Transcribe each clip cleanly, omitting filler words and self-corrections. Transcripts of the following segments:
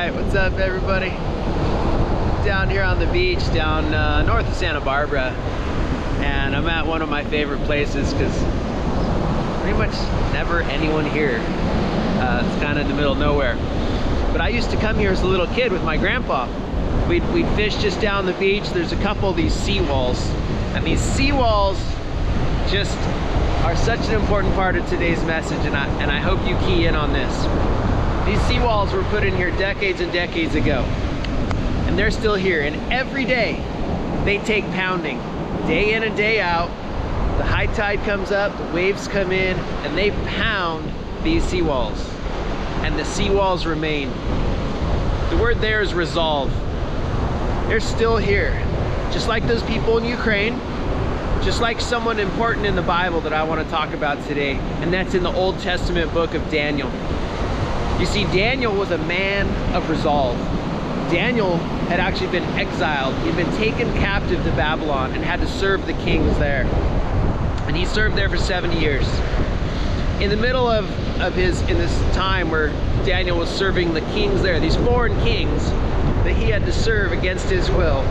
right, what's up everybody? Down here on the beach down north of Santa Barbara, and I'm at one of my favorite places because pretty much never anyone here. It's kind of in the middle of nowhere, but I used to come here as a little kid with my grandpa. We'd fish just down the beach. There's a couple of these seawalls, and these seawalls just are such an important part of today's message, and I hope you key in on this. These seawalls were put in here decades and decades ago, and they're still here, and every day they take pounding, day in and day out. The high tide comes up, the waves come in, and they pound these seawalls, and the seawalls remain. The word there is resolve. They're still here, just like those people in Ukraine, just like someone important in the Bible that I want to talk about today, and that's in the Old Testament book of Daniel. You see, Daniel was a man of resolve. Daniel had actually been exiled. He'd been taken captive to Babylon and had to serve the kings there. And he served there for 70 years. In the middle of in this time where Daniel was serving the kings there, these foreign kings that he had to serve against his will,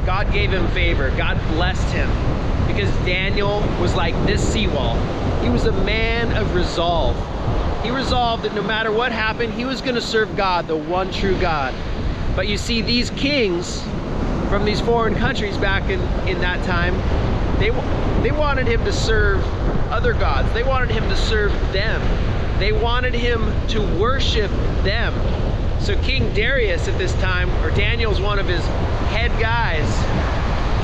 God gave him favor. God blessed him because Daniel was like this seawall. He was a man of resolve. He resolved that no matter what happened, he was going to serve God, the one true God. But you see, these kings from these foreign countries back in that time, they wanted him to serve other gods. They wanted him to serve them. They wanted him to worship them. So King Darius at this time, or Daniel's one of his head guys,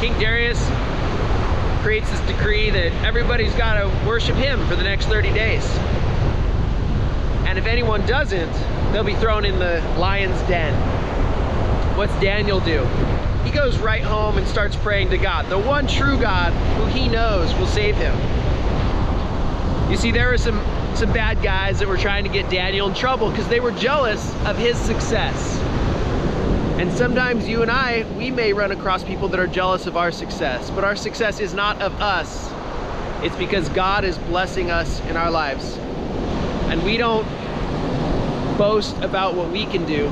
King Darius creates this decree that everybody's got to worship him for the next 30 days. And if anyone doesn't, they'll be thrown in the lion's den. What's Daniel do? He goes right home and starts praying to God, the one true God who he knows will save him. You see, there were some bad guys that were trying to get Daniel in trouble because they were jealous of his success. And sometimes you and I, we may run across people that are jealous of our success, but our success is not of us. It's because God is blessing us in our lives. And we don't boast about what we can do.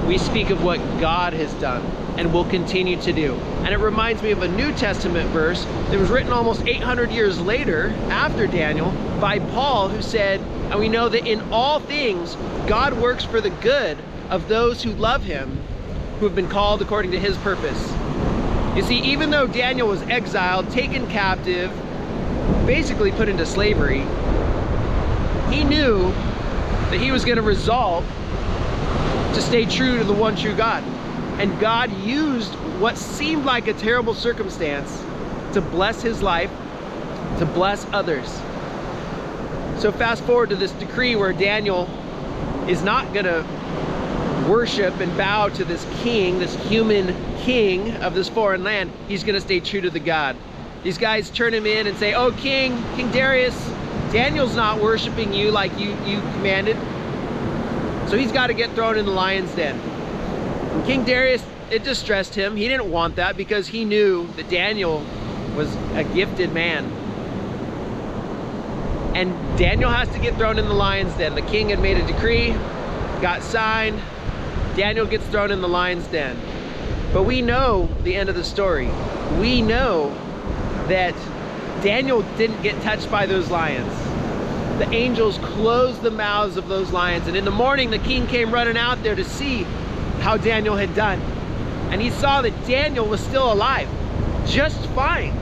We speak of what God has done and will continue to do. And it reminds me of a New Testament verse that was written almost 800 years later, after Daniel, by Paul, who said, and we know that in all things, God works for the good of those who love him, who have been called according to his purpose. You see, even though Daniel was exiled, taken captive, basically put into slavery, he knew that he was going to resolve to stay true to the one true God. And God used what seemed like a terrible circumstance to bless his life, to bless others. So fast forward to this decree where Daniel is not going to worship and bow to this king, this human king of this foreign land. He's going to stay true to the God. These guys turn him in and say, "Oh, King Darius, Daniel's not worshiping you like you commanded, so he's got to get thrown in the lion's den." And King Darius, it distressed him. He didn't want that because he knew that Daniel was a gifted man. And Daniel has to get thrown in the lion's den. The king had made a decree, got signed. Daniel gets thrown in the lion's den. But we know the end of the story. We know that Daniel didn't get touched by those lions. The angels closed the mouths of those lions, and in the morning the king came running out there to see how Daniel had done. And he saw that Daniel was still alive, just fine,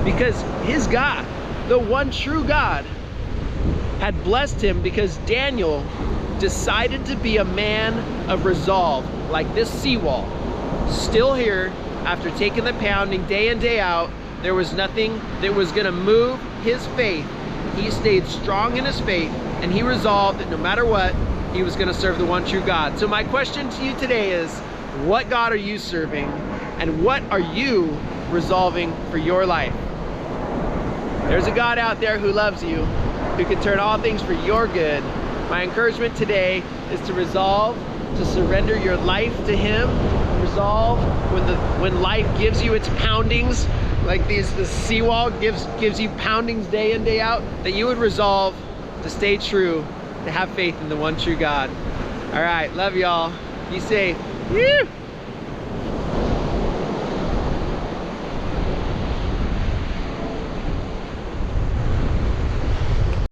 because his God, the one true God, had blessed him because Daniel decided to be a man of resolve, like this seawall, still here after taking the pounding day in, day out. There was nothing that was going to move his faith. He stayed strong in his faith, and he resolved that no matter what, he was going to serve the one true God. So my question to you today is, what God are you serving, and what are you resolving for your life? There's a God out there who loves you, who can turn all things for your good. My encouragement today is to resolve to surrender your life to him. Resolve when life gives you its poundings, like the seawall gives you poundings day in, day out, that you would resolve to stay true, to have faith in the one true God. All right, love y'all. Be safe. Woo!